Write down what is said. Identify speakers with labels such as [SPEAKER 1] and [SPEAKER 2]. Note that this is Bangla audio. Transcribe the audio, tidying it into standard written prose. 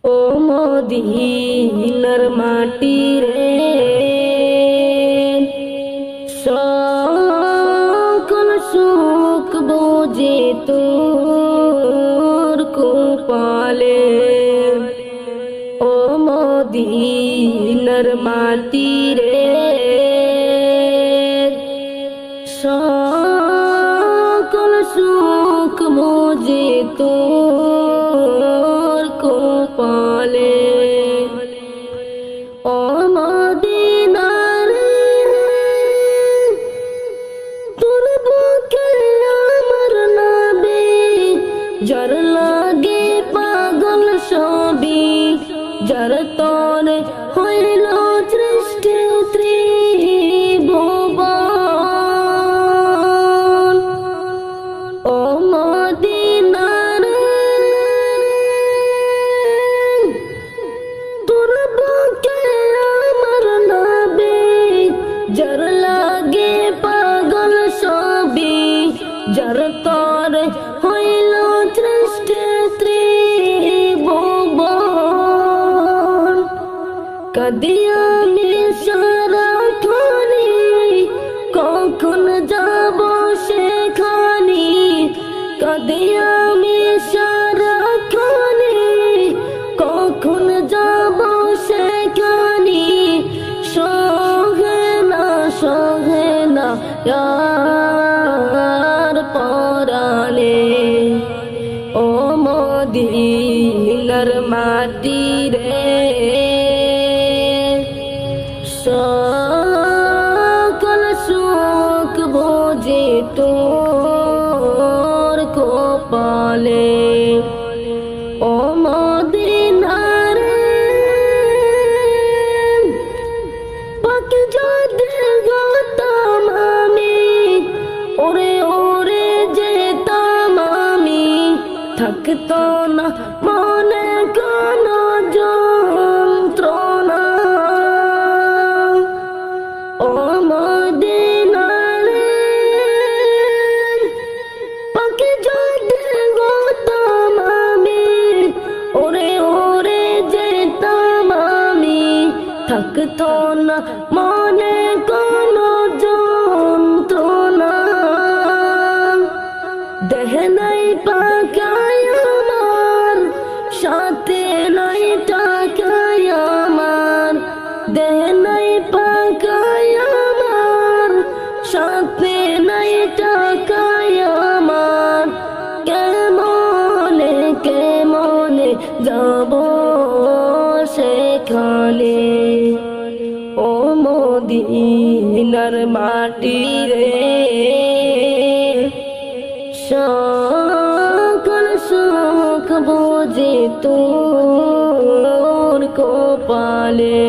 [SPEAKER 1] ও মদিনার মাটি রে, সকল সুখ বোঝে তোর কপালে। ও মদিনার মাটি রে, সকল সুখ বোঝে তোর কপালে। ও মদিনার তোর বুকে আমার নবী, যার লাগে পাগল সবই, যার তরে হইল সৃষ্টি ত্রিভুবন। ও মদিনার তোর বুকে আমার নবী, যার লাগে পাগল সবই, যার তরে হইল সৃষ্টি ত্রিভুবন। কাঁদি আমি সারাক্ষণি, কখন যাব সেখানে। কাঁদি আমি সারাক্ষণি, কখন যাব সেখানে। সহে না আর পরাণে। ও মদিনার মাটি রে, সকল সুখ বোঝে তোর কপালে। ও মদিনার পাখি যদি গতাম আমি, ওরে ওরে যেতাম আমি, থাকতো না মনে কোনো যন্ত্রণা। ও মদিনার পাখি যদি গতাম আমি, ওরে ওরে যেতাম আমি, থাকতো না মনে কোনো যন্ত্রণা। দেহ নাই পাকায় আমার, সাথে নাই টাকায় আমার। দেহ নাই পাকায় আমার, সাথে নাই টাকায় আমার। কেমনে কেমনে যাব সেখানে। ও মদিনার মাটি রে, সকল সুখ বোঝে তোর কপালে।